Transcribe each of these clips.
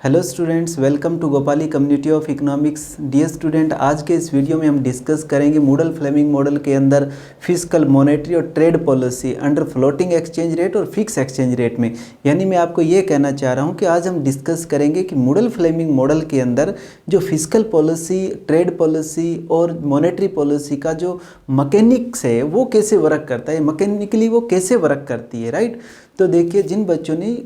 Hello students, welcome to Gopali community of economics. Dear student, आज के इस वीडियो में हम डिस्कस करेंगे मूडल फ्लेमिंग मॉडल के अंदर फिस्कल, मॉनेटरी और trade policy under floating exchange rate और फिक्स एक्सचेंज रेट में। यानी मैं आपको ये कहना चाह रहा हूँ कि आज हम डिस्कस करेंगे कि मूडल फ्लेमिंग मॉडल के अंदर जो फिस्कल पॉलिसी, ट्रेड पॉलिसी और मॉनेटरी पॉलिसी का जो मैकेनिक्स है वो कैसे वर्क करता है, मैकेनिकली वो कैसे वर्क करती है, राइट। तो देखिए, जिन बच्चों ने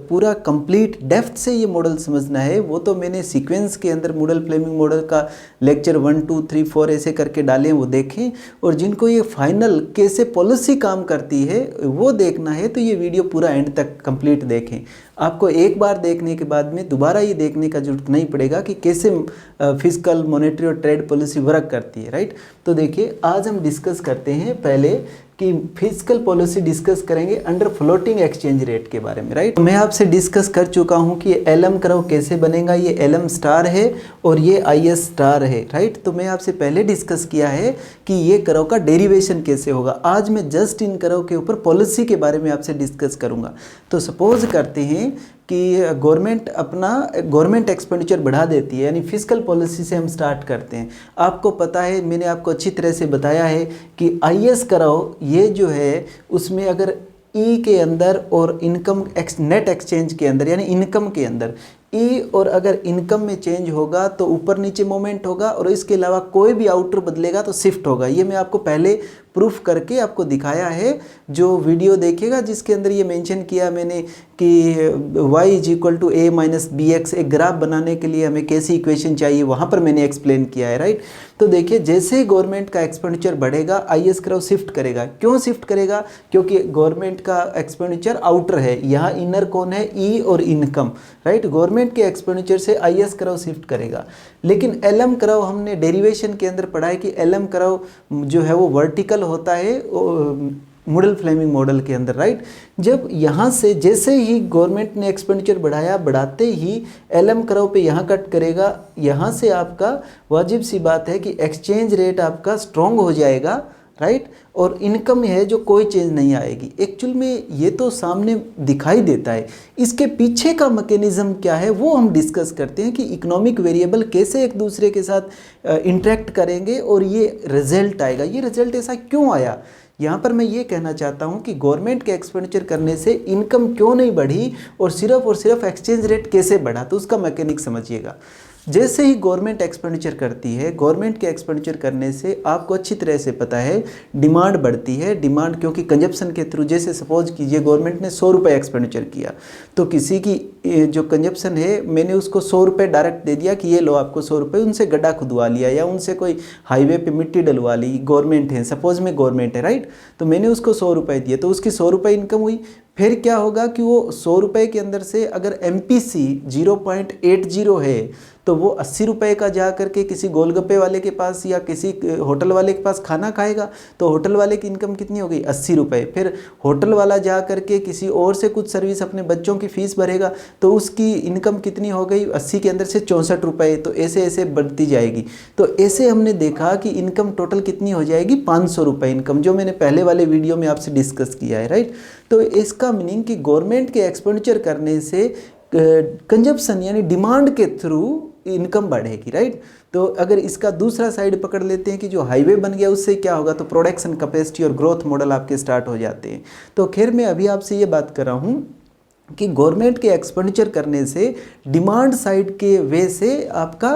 पूरा कंप्लीट डेप्थ से ये मॉडल समझना है वो तो मैंने सीक्वेंस के अंदर मूडल फ्लेमिंग मॉडल का लेक्चर 1, 2, 3, 4 ऐसे करके डाले हैं, वो देखें। और जिनको ये फाइनल कैसे पॉलिसी काम करती है वो देखना है तो ये वीडियो पूरा एंड तक कंप्लीट देखें। आपको एक बार देखने के बाद में दोबारा ये देखने का जरूरत नहीं पड़ेगा कि कैसे फिस्कल, मॉनेटरी और ट्रेड पॉलिसी वर्क करती है, राइट। तो देखिए, आज हम डिस्कस करते हैं पहले कि फिस्कल पॉलिसी डिस्कस करेंगे अंडर फ्लोटिंग एक्सचेंज रेट के बारे में, राइट। तो मैं आपसे डिस्कस कर चुका हूं कि ये LM कर्व कैसे बनेगा। ये LM स्टार है और ये IS स्टार है, राइट। तो मैं आपसे पहले डिस्कस किया है कि ये कर्व का डेरिवेशन कैसे होगा। आज मैं जस्ट इन कर्व के ऊपर पॉलिसी के बारे में आपसे डिस्कस करूंगा। तो सपोज करते हैं कि गवर्नमेंट एक्सपेंडिचर बढ़ा देती है, यानी फिस्कल पॉलिसी से हम स्टार्ट करते हैं। आपको पता है, मैंने आपको अच्छी तरह से बताया है कि IS कर्व ये जो है उसमें अगर E के अंदर और इनकम नेट एक्सचेंज के अंदर, यानी इनकम के अंदर E और अगर इनकम में चेंज होगा तो ऊपर नीचे मोमेंट होगा, और इसके अलावा कोई भी आउटर बदलेगा तो शिफ्ट होगा। ये मैं आपको पहले प्रूफ करके आपको दिखाया है। जो वीडियो देखेगा जिसके अंदर ये मेंशन किया मैंने कि y = a - bx, एक ग्राफ बनाने के लिए हमें कैसी इक्वेशन चाहिए, वहाँ पर मैंने एक्सप्लेन किया है, राइट। तो देखिए, जैसे ही गवर्नमेंट का एक्सपेंडिचर बढ़ेगा IS कर्व शिफ्ट करेगा। क्यों शिफ्ट करेगा? क्योंकि गवर्नमेंट का एक्सपेंडिचर आउटर है, यहाँ इनर कौन है? E और इनकम, राइट। गवर्नमेंट के एक्सपेंडिचर से IS कर्व शिफ्ट करेगा। लेकिन LM कर्व हमने डेरिवेशन के अंदर पढ़ा है कि LM कर्व जो है वो वर्टिकल होता है मूडल फ्लेमिंग मॉडल के अंदर, राइट। जब यहाँ से जैसे ही गवर्नमेंट ने एक्सपेंडिचर बढ़ाया, बढ़ाते ही LM कर्व पे यहाँ कट करेगा। यहाँ से आपका वाजिब सी बात है कि एक्सचेंज रेट आपका स्ट्रॉन्ग हो जाएगा, राइट। और इनकम है जो कोई चेंज नहीं आएगी। एक्चुअल में ये तो सामने दिखाई देता है, इसके पीछे का मैकेनिज्म क्या है वो हम डिस्कस करते हैं कि इकोनॉमिक वेरिएबल कैसे एक दूसरे के साथ इंटरेक्ट करेंगे और ये रिजल्ट आएगा। ये रिजल्ट ऐसा क्यों आया, यहाँ पर मैं ये कहना चाहता हूँ कि गवर्नमेंट के एक्सपेंडिचर करने से इनकम क्यों नहीं बढ़ी और सिर्फ एक्सचेंज रेट कैसे बढ़ा, तो उसका मैकेनिक समझिएगा। जैसे ही गवर्नमेंट एक्सपेंडिचर करती है, गवर्नमेंट के एक्सपेंडिचर करने से आपको अच्छी तरह से पता है डिमांड बढ़ती है। डिमांड क्योंकि कंजप्शन के थ्रू, जैसे सपोज कीजिए गवर्नमेंट ने 100 रुपये एक्सपेंडिचर किया, तो किसी की जो कंजप्शन है मैंने उसको 100 रुपये डायरेक्ट दे दिया कि ये लो आपको 100 रुपये, उनसे गड्ढा खुदवा लिया या उनसे कोई हाईवे पे मिट्टी डलवा ली। गवर्नमेंट है, सपोज में गवर्नमेंट है, राइट। तो मैंने उसको 100 रुपये दिए तो उसकी 100 रुपये इनकम हुई। फिर क्या होगा कि वो 100 रुपये के अंदर से अगर MPC 0.80 है तो वो 80 रुपये का जा करके किसी गोलगप्पे वाले के पास या किसी होटल वाले के पास खाना खाएगा, तो होटल वाले की इनकम कितनी हो गई? 80 रुपये। फिर होटल वाला जा करके किसी और से कुछ सर्विस, अपने बच्चों की फ़ीस भरेगा, तो उसकी इनकम कितनी हो गई? 80 के अंदर से 64 रुपये। तो ऐसे ऐसे बढ़ती जाएगी। तो ऐसे हमने देखा कि इनकम टोटल कितनी हो जाएगी? 500 रुपये इनकम, जो मैंने पहले वाले वीडियो में आपसे डिस्कस किया है, राइट। तो इसका मीनिंग कि गवर्नमेंट के एक्सपेंडिचर करने से कंजप्शन यानी डिमांड के थ्रू इनकम बढ़ेगी, राइट। तो अगर इसका दूसरा साइड पकड़ लेते हैं कि जो हाईवे बन गया उससे क्या होगा, तो प्रोडक्शन कैपेसिटी और ग्रोथ मॉडल आपके स्टार्ट हो जाते हैं। तो खैर, मैं अभी आपसे ये बात कर रहा हूँ कि गवर्नमेंट के एक्सपेंडिचर करने से डिमांड साइड के वे से आपका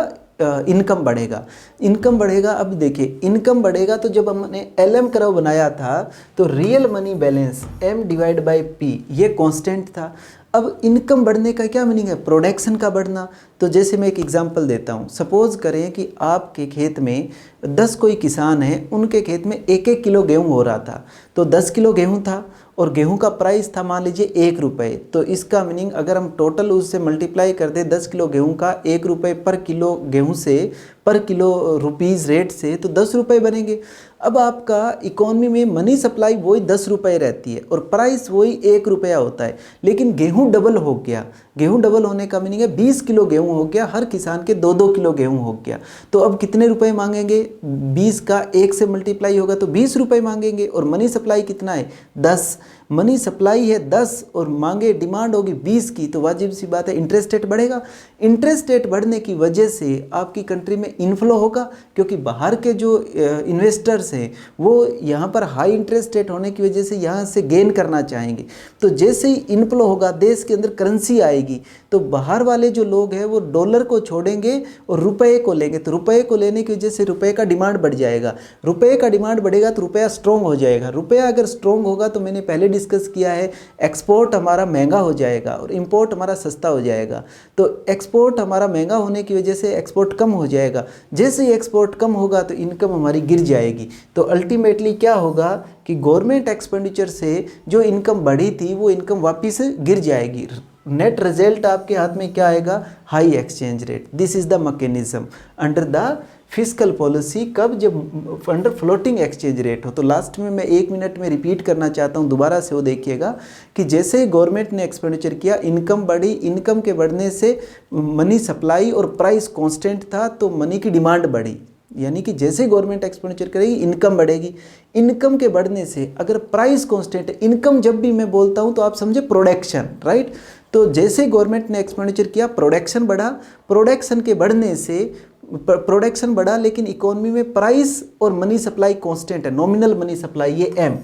इनकम बढ़ेगा। इनकम बढ़ेगा। अब देखिए, इनकम बढ़ेगा तो जब हमने LM कर्व बनाया था तो रियल मनी बैलेंस M/P ये कांस्टेंट था। अब इनकम बढ़ने का क्या मीनिंग है? प्रोडक्शन का बढ़ना। तो जैसे मैं एक एग्जांपल देता हूँ। सपोज करें कि आपके खेत में 10 कोई किसान हैं, उनके खेत में 1-1 किलो गेहूँ हो रहा था। तो 10 किलो गेहूँ था और गेहूं का प्राइस था मान लीजिए 1 रुपये। तो इसका मीनिंग अगर हम टोटल उससे मल्टीप्लाई कर दें 10 किलो गेहूं का 1 रुपये पर किलो गेहूं से, पर किलो रुपीज़ रेट से, तो 10 रुपये बनेंगे। अब आपका इकोनॉमी में मनी सप्लाई वही 10 रुपये रहती है और प्राइस वही 1 रुपया होता है, लेकिन गेहूं डबल हो गया। गेहूं डबल होने का मीनिंग है 20 किलो गेहूं हो गया, हर किसान के 2-2 किलो गेहूं हो गया। तो अब कितने रुपए मांगेंगे? 20 का 1 से मल्टीप्लाई होगा तो 20 रुपये मांगेंगे। और मनी सप्लाई कितना है? 10। मनी सप्लाई है 10 और मांगे डिमांड होगी 20 की, तो वाजिब सी बात है इंटरेस्ट रेट बढ़ेगा। इंटरेस्ट रेट बढ़ने की वजह से आपकी कंट्री में इनफ्लो होगा, क्योंकि बाहर के जो इन्वेस्टर्स हैं वो यहाँ पर हाई इंटरेस्ट रेट होने की वजह से यहाँ से गेन करना चाहेंगे। तो जैसे ही इनफ्लो होगा, देश के अंदर करेंसी आएगी, तो बाहर वाले जो लोग हैं वो डॉलर को छोड़ेंगे और रुपए को लेंगे। तो रुपए को लेने की वजह से रुपए का डिमांड बढ़ जाएगा। रुपए का डिमांड बढ़ेगा तो रुपया स्ट्रॉन्ग हो जाएगा। रुपया अगर स्ट्रॉन्ग होगा तो मैंने पहले डिस्कस किया है, एक्सपोर्ट हमारा महंगा हो जाएगा और इंपोर्ट हमारा सस्ता हो जाएगा। तो एक्सपोर्ट हमारा महंगा होने की वजह से एक्सपोर्ट कम हो जाएगा। जैसे ही एक्सपोर्ट कम होगा तो इनकम हमारी गिर जाएगी। तो अल्टीमेटली क्या होगा कि गवर्नमेंट एक्सपेंडिचर से जो इनकम बढ़ी थी वो इनकम वापस गिर जाएगी। नेट रिजल्ट आपके हाथ में क्या आएगा? High exchange rate. This is the mechanism under the fiscal policy. कब? जब अंडर फ्लोटिंग एक्सचेंज रेट हो। तो लास्ट में मैं 1 मिनट में रिपीट करना चाहता हूँ, दोबारा से वो देखिएगा कि जैसे गवर्नमेंट ने एक्सपेंडिचर किया, इनकम बढ़ी, इनकम के बढ़ने से मनी सप्लाई और प्राइस कांस्टेंट था तो मनी की डिमांड बढ़ी। यानी कि जैसे गवर्नमेंट एक्सपेंडिचर करेगी इनकम बढ़ेगी। इनकम के बढ़ने से अगर प्राइस कांस्टेंट है, इनकम जब भी मैं बोलता हूँ तो आप समझे प्रोडक्शन, राइट। तो जैसे गवर्नमेंट ने एक्सपेंडिचर किया, प्रोडक्शन बढ़ा, प्रोडक्शन के बढ़ने से प्रोडक्शन बढ़ा, लेकिन इकोनॉमी में प्राइस और मनी सप्लाई कांस्टेंट है। नॉमिनल मनी सप्लाई ये एम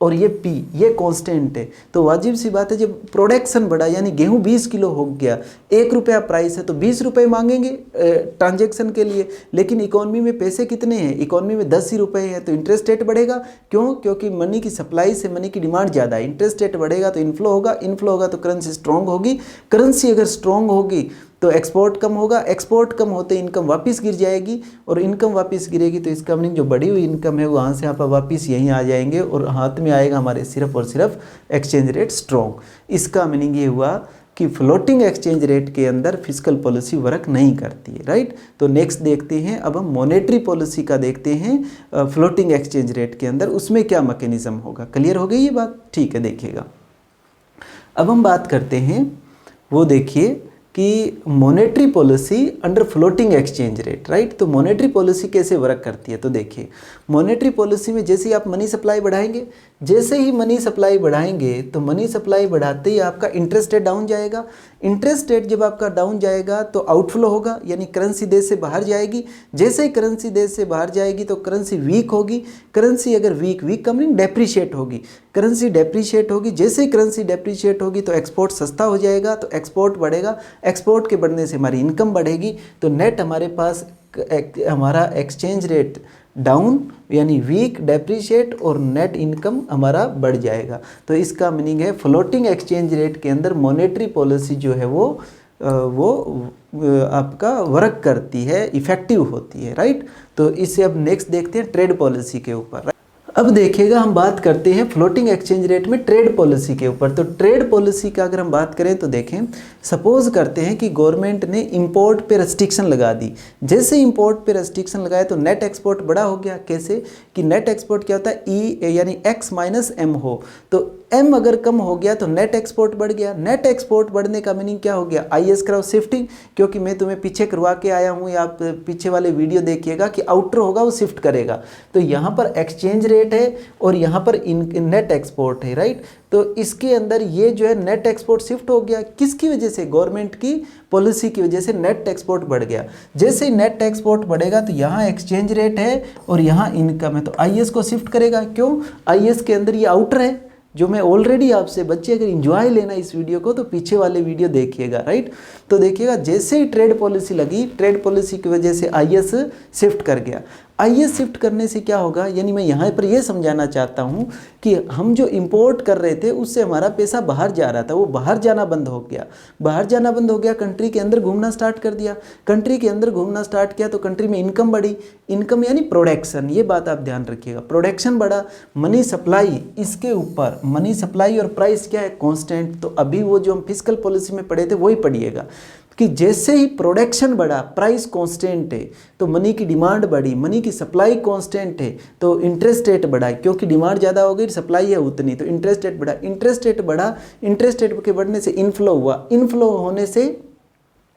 और ये पी, ये कांस्टेंट है। तो वाजिब सी बात है जब प्रोडक्शन बढ़ा, यानी गेहूं 20 किलो हो गया, 1 रुपया प्राइस है तो 20 रुपये मांगेंगे ट्रांजैक्शन के लिए, लेकिन इकोनॉमी में पैसे कितने हैं? इकोनॉमी में 10 ही रुपये हैं, तो इंटरेस्ट रेट बढ़ेगा। क्यों? क्योंकि मनी की सप्लाई से मनी की डिमांड ज़्यादा है। इंटरेस्ट रेट बढ़ेगा तो इनफ्लो होगा, इनफ्लो होगा तो करेंसी स्ट्रॉन्ग होगी, करेंसी अगर स्ट्रॉन्ग होगी तो एक्सपोर्ट कम होगा, एक्सपोर्ट कम होते इनकम वापस गिर जाएगी, और इनकम वापस गिरेगी तो इसका मीनिंग जो बढ़ी हुई इनकम है वहाँ से आप वापस यहीं आ जाएंगे और हाथ में आएगा हमारे सिर्फ और सिर्फ एक्सचेंज रेट स्ट्रॉन्ग। इसका मीनिंग ये हुआ कि फ्लोटिंग एक्सचेंज रेट के अंदर फिस्कल पॉलिसी वर्क नहीं करती है, राइट। तो नेक्स्ट देखते हैं, अब हम मॉनेटरी पॉलिसी का देखते हैं फ्लोटिंग एक्सचेंज रेट के अंदर, उसमें क्या मैकेनिज्म होगा। क्लियर हो गई ये बात? ठीक है, देखिएगा। अब हम बात करते हैं, वो देखिए कि monetary policy under floating exchange rate, right. तो मॉनेटरी पॉलिसी कैसे वर्क करती है? तो देखिए, मॉनेटरी पॉलिसी में जैसे ही आप मनी सप्लाई बढ़ाएंगे, जैसे ही मनी सप्लाई बढ़ाएंगे तो मनी सप्लाई बढ़ाते ही आपका इंटरेस्ट रेट डाउन जाएगा। इंटरेस्ट रेट जब आपका डाउन जाएगा तो आउटफ्लो होगा, यानी करेंसी देश से बाहर जाएगी। जैसे ही करेंसी देश से बाहर जाएगी तो करेंसी वीक होगी। करेंसी अगर वीक का मीनिंग डेप्रीशिएट होगी, करेंसी डेप्रीशिएट होगी। जैसे ही करेंसी डेप्रीशिएट होगी तो एक्सपोर्ट सस्ता हो जाएगा, तो एक्सपोर्ट बढ़ेगा। एक्सपोर्ट के बढ़ने से हमारी इनकम बढ़ेगी, तो नेट हमारे पास हमारा एक्सचेंज रेट डाउन यानी वीक, डेप्रीशिएट और नेट इनकम हमारा बढ़ जाएगा। तो इसका मीनिंग है फ्लोटिंग एक्सचेंज रेट के अंदर मॉनेटरी पॉलिसी जो है वो आपका वर्क करती है, इफेक्टिव होती है, राइट। तो इससे अब नेक्स्ट देखते हैं ट्रेड पॉलिसी के ऊपर। अब देखिएगा, हम बात करते हैं फ्लोटिंग एक्सचेंज रेट में ट्रेड पॉलिसी के ऊपर। तो ट्रेड पॉलिसी का अगर हम बात करें तो देखें, सपोज करते हैं कि गवर्नमेंट ने इंपोर्ट पे रेस्ट्रिक्शन लगा दी। जैसे इंपोर्ट पे रेस्ट्रिक्शन लगाए तो नेट एक्सपोर्ट बड़ा हो गया। कैसे? कि नेट एक्सपोर्ट क्या होता है? ई यानी एक्स माइनस एम हो, तो एम अगर कम हो गया तो नेट एक्सपोर्ट बढ़ गया। नेट एक्सपोर्ट बढ़ने का मीनिंग क्या हो गया? IS कराओ शिफ्टिंग, क्योंकि मैं तुम्हें पीछे करवा के आया हूँ, या आप पीछे वाले वीडियो देखिएगा कि आउटर होगा वो शिफ्ट करेगा। तो यहाँ पर एक्सचेंज रेट है और यहाँ पर नेट एक्सपोर्ट है, राइट। तो इसके अंदर ये जो है नेट एक्सपोर्ट शिफ्ट हो गया। किसकी वजह से? गवर्नमेंट की पॉलिसी की वजह से नेट एक्सपोर्ट बढ़ गया। जैसे ही नेट एक्सपोर्ट बढ़ेगा तो यहाँ एक्सचेंज रेट है और यहाँ इनकम है, तो IS को शिफ्ट करेगा। क्यों? IS के अंदर ये आउटर है, जो मैं ऑलरेडी आपसे, बच्चे अगर इंजॉय लेना इस वीडियो को तो पीछे वाले वीडियो देखिएगा, राइट। तो देखिएगा, जैसे ही ट्रेड पॉलिसी लगी, ट्रेड पॉलिसी की वजह से IS शिफ्ट कर गया। IS शिफ्ट करने से क्या होगा? यानी मैं यहाँ पर ये समझाना चाहता हूँ कि हम जो इंपोर्ट कर रहे थे उससे हमारा पैसा बाहर जा रहा था, वो बाहर जाना बंद हो गया। बाहर जाना बंद हो गया, कंट्री के अंदर घूमना स्टार्ट कर दिया। कंट्री के अंदर घूमना स्टार्ट किया तो कंट्री में इनकम बढ़ी। इनकम यानी प्रोडक्शन, ये बात आप ध्यान रखिएगा। प्रोडक्शन बढ़ा, मनी सप्लाई, इसके ऊपर मनी सप्लाई और प्राइस क्या है? कांस्टेंट। तो अभी वो जो हम फिस्कल पॉलिसी में पढ़े थे वही पढ़िएगा कि जैसे ही प्रोडक्शन बढ़ा, प्राइस कांस्टेंट है तो मनी की डिमांड बढ़ी, मनी की सप्लाई कांस्टेंट है तो इंटरेस्ट रेट बढ़ा, क्योंकि डिमांड ज़्यादा हो गई, सप्लाई है उतनी, तो इंटरेस्ट रेट बढ़ा। इंटरेस्ट रेट बढ़ा, इंटरेस्ट रेट के बढ़ने से इनफ्लो हुआ, इनफ्लो होने से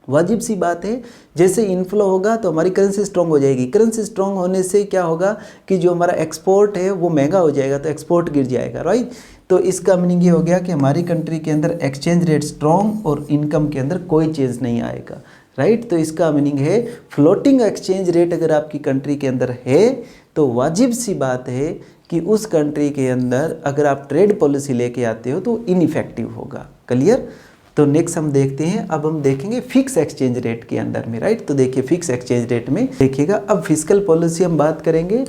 वाजिब सी बात है, जैसे इनफ्लो होगा तो हमारी करेंसी स्ट्रॉन्ग हो जाएगी। करेंसी स्ट्रॉन्ग होने से क्या होगा कि जो हमारा एक्सपोर्ट है वो महंगा हो जाएगा, तो एक्सपोर्ट गिर जाएगा, राइट। तो इसका मीनिंग ये हो गया कि हमारी कंट्री के अंदर एक्सचेंज रेट स्ट्रॉन्ग और इनकम के अंदर कोई चेंज नहीं आएगा, राइट। तो इसका मीनिंग है फ्लोटिंग एक्सचेंज रेट अगर आपकी कंट्री के अंदर है तो वाजिब सी बात है कि उस कंट्री के अंदर अगर आप ट्रेड पॉलिसी लेके आते हो तो इनइफेक्टिव होगा। क्लियर। तो नेक्स्ट हम देखते हैं, अब हम देखेंगे फिक्स एक्सचेंज रेट के अंदर में, राइट। तो देखिए फिक्स एक्सचेंज रेट में देखिएगा, अब फिस्कल पॉलिसी हम बात करेंगे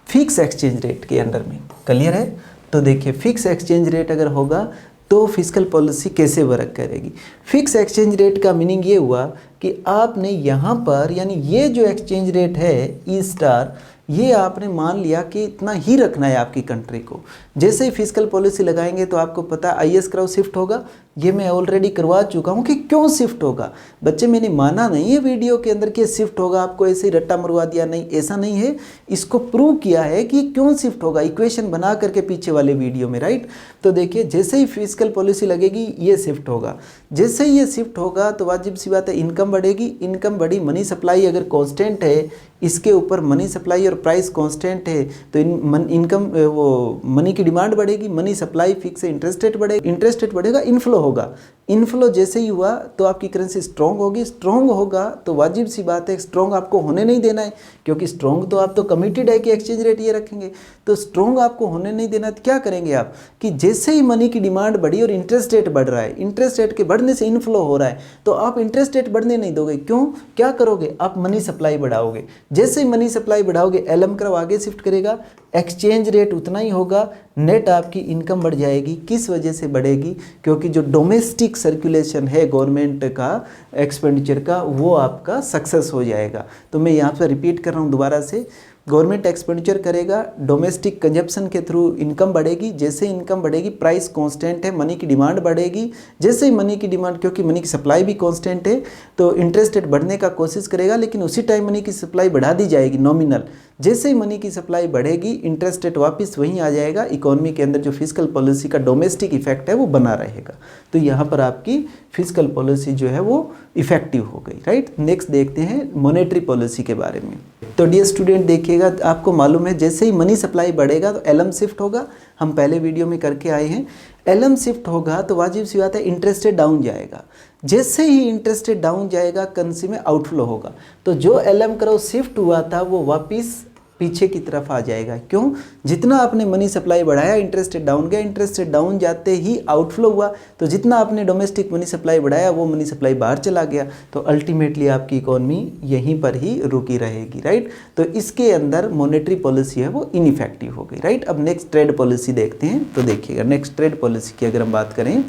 फिक्स एक्सचेंज रेट के अंडर में। क्लियर है। तो देखिए फिक्स एक्सचेंज रेट अगर होगा तो फिस्कल पॉलिसी कैसे वर्क करेगी। फिक्स एक्सचेंज रेट का मीनिंग ये हुआ कि आपने यहाँ पर यानी ये जो एक्सचेंज रेट है ई स्टार, ये आपने मान लिया कि इतना ही रखना है आपकी कंट्री को। जैसे ही फिस्कल पॉलिसी लगाएंगे तो आपको पता IS कराओ शिफ्ट होगा, ये मैं ऑलरेडी करवा चुका हूँ कि क्यों शिफ्ट होगा। बच्चे मैंने माना नहीं है वीडियो के अंदर कि शिफ्ट होगा, आपको ऐसे ही रट्टा मरवा दिया, नहीं ऐसा नहीं है, इसको प्रूव किया है कि क्यों शिफ्ट होगा, इक्वेशन बना करके पीछे वाले वीडियो में, राइट। तो देखिए जैसे ही फिस्कल पॉलिसी लगेगी ये शिफ्ट होगा, जैसे ही ये शिफ्ट होगा तो वाजिब सी बात है इनकम बढ़ेगी, इनकम बढ़ी, मनी सप्लाई अगर कांस्टेंट है, इसके ऊपर मनी सप्लाई और प्राइस कांस्टेंट है तो इनकम वो मनी की डिमांड बढ़ेगी, मनी सप्लाई फिक्स है, इंटरेस्ट रेट बढ़ेगा, इंटरेस्ट रेट बढ़ेगा, इनफ्लो होगा। इनफ्लो जैसे ही हुआ तो आपकी करेंसी स्ट्रॉन्ग होगी, स्ट्रॉन्ग होगा तो वाजिब सी बात है स्ट्रॉन्ग आपको होने नहीं देना है, क्योंकि स्ट्रॉन्ग तो आप तो कमिटेड है कि एक्सचेंज रेट ये रखेंगे, तो स्ट्रॉन्ग आपको होने नहीं देना। तो क्या करेंगे आप कि जैसे ही मनी की डिमांड बढ़ी और इंटरेस्ट रेट बढ़ रहा है, इंटरेस्ट रेट के बढ़ने से इनफ्लो हो रहा है, तो आप इंटरेस्ट रेट बढ़ने नहीं दोगे। क्यों, क्या करोगे, आप मनी सप्लाई बढ़ाओगे। जैसे ही मनी सप्लाई बढ़ाओगे LM कर्व आगे शिफ्ट करेगा, एक्सचेंज रेट उतना ही होगा, नेट आपकी इनकम बढ़ जाएगी। किस वजह से बढ़ेगी, क्योंकि जो डोमेस्टिक सर्कुलेशन है गवर्नमेंट का एक्सपेंडिचर का वो आपका सक्सेस हो जाएगा। तो मैं यहाँ पर रिपीट कर रहा हूँ दोबारा से, गवर्नमेंट एक्सपेंडिचर करेगा, डोमेस्टिक कंजप्शन के थ्रू इनकम बढ़ेगी, जैसे इनकम बढ़ेगी प्राइस कांस्टेंट है, मनी की डिमांड बढ़ेगी, जैसे ही मनी की डिमांड, क्योंकि मनी की सप्लाई भी कांस्टेंट है तो इंटरेस्ट रेट बढ़ने का कोशिश करेगा, लेकिन उसी टाइम मनी की सप्लाई बढ़ा दी जाएगी नॉमिनल। जैसे ही मनी की सप्लाई बढ़ेगी इंटरेस्ट रेट वापस वहीं आ जाएगा, इकोनॉमी के अंदर जो फिस्कल पॉलिसी का डोमेस्टिक इफेक्ट है वो बना रहेगा। तो यहाँ पर आपकी फिस्कल पॉलिसी जो है वो इफेक्टिव हो गई, राइट। नेक्स्ट देखते हैं मॉनेटरी पॉलिसी के बारे में। तो डियर स्टूडेंट देखिएगा, आपको मालूम है जैसे ही मनी सप्लाई बढ़ेगा तो LM शिफ्ट होगा, हम पहले वीडियो में करके आए हैं। LM शिफ्ट होगा तो वाजिब सी बात है इंटरेस्ट रेट डाउन जाएगा, जैसे ही इंटरेस्ट रेट डाउन जाएगा करेंसी में आउटफ्लो होगा, तो जो LM कर्व शिफ्ट हुआ था वो वापस पीछे की तरफ आ जाएगा। क्यों, जितना आपने मनी सप्लाई बढ़ाया इंटरेस्ट रेट डाउन गया, इंटरेस्ट रेट डाउन जाते ही आउटफ्लो हुआ, तो जितना आपने डोमेस्टिक मनी सप्लाई बढ़ाया वो मनी सप्लाई बाहर चला गया, तो अल्टीमेटली आपकी इकोनॉमी यहीं पर ही रुकी रहेगी, राइट। तो इसके अंदर मॉनेटरी पॉलिसी है वो इनइफेक्टिव हो गई, राइट। अब नेक्स्ट ट्रेड पॉलिसी देखते हैं। तो देखिएगा नेक्स्ट ट्रेड पॉलिसी की अगर हम बात करें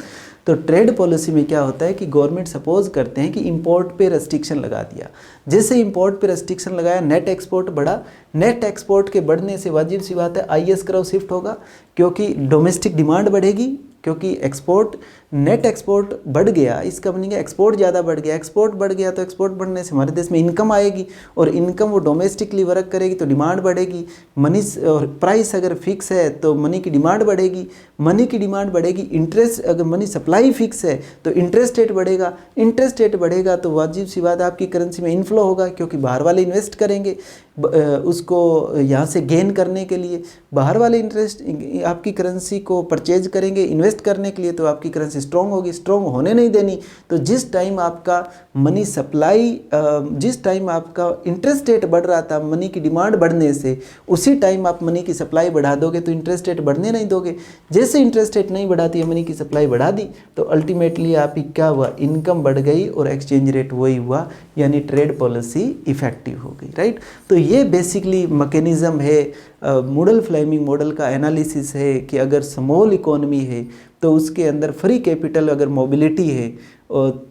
तो ट्रेड पॉलिसी में क्या होता है कि गवर्नमेंट सपोज करते हैं कि इंपोर्ट पे रेस्ट्रिक्शन लगा दिया, जैसे इंपोर्ट पे रेस्ट्रिक्शन लगाया नेट एक्सपोर्ट बढ़ा, नेट एक्सपोर्ट के बढ़ने से वाजिब सी बात है IS कर्व शिफ्ट होगा, क्योंकि डोमेस्टिक डिमांड बढ़ेगी, क्योंकि एक्सपोर्ट नेट एक्सपोर्ट बढ़ गया, इसका मीनिंग है एक्सपोर्ट ज़्यादा बढ़ गया, एक्सपोर्ट बढ़ गया तो एक्सपोर्ट बढ़ने से हमारे देश में इनकम आएगी और इनकम वो डोमेस्टिकली वर्क करेगी तो डिमांड बढ़ेगी, मनी और प्राइस अगर फिक्स है तो मनी की डिमांड बढ़ेगी, मनी की डिमांड बढ़ेगी, इंटरेस्ट अगर मनी सप्लाई फिक्स है तो इंटरेस्ट रेट बढ़ेगा, इंटरेस्ट रेट बढ़ेगा तो वाजिब सी बात आपकी करेंसी में इनफ्लो होगा, क्योंकि बाहर वाले इन्वेस्ट करेंगे उसको यहाँ से गेन करने के लिए, बाहर वाले इंटरेस्ट आपकी करेंसी को परचेज करेंगे इन्वेस्ट करने के लिए, तो आपकी करेंसी स्ट्रॉन्ग होगी, स्ट्रॉन्ग होने नहीं देनी। तो जिस टाइम आपका मनी सप्लाई जिस टाइम आपका इंटरेस्ट रेट बढ़ रहा था मनी की डिमांड बढ़ने से, उसी टाइम आप मनी की सप्लाई बढ़ा दोगे तो इंटरेस्ट रेट बढ़ने नहीं दोगे। जैसे इंटरेस्ट रेट नहीं बढ़ाती है मनी की सप्लाई बढ़ा दी तो अल्टीमेटली आपकी क्या हुआ, इनकम बढ़ गई और एक्सचेंज रेट वही हुआ, यानी ट्रेड पॉलिसी इफेक्टिव हो गई, राइट। तो ये बेसिकली मैकेनिज्म है मूडल फ्लेमिंग मॉडल का एनालिसिस है कि अगर स्मॉल इकोनॉमी है तो उसके अंदर फ्री कैपिटल अगर मोबिलिटी है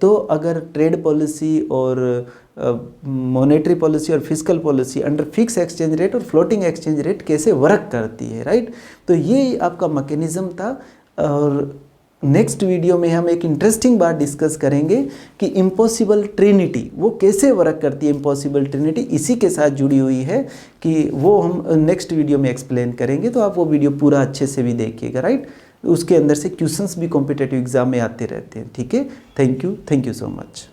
तो अगर ट्रेड पॉलिसी और मॉनेटरी पॉलिसी और fiscal policy under fix exchange rate और फ्लोटिंग एक्सचेंज रेट कैसे वर्क करती है, राइट। तो ये आपका मैकेनिज्म था। और नेक्स्ट वीडियो में हम एक इंटरेस्टिंग बात डिस्कस करेंगे कि इम्पॉसिबल ट्रिनिटी वो कैसे वर्क करती है। इम्पॉसिबल ट्रिनिटी इसी के साथ जुड़ी हुई है कि वो हम नेक्स्ट वीडियो में एक्सप्लेन करेंगे, तो आप वो वीडियो पूरा अच्छे से भी देखिएगा, राइट। उसके अंदर से क्वेश्चंस भी कॉम्पिटिटिव एग्जाम में आते रहते हैं, ठीक है। Thank you so much.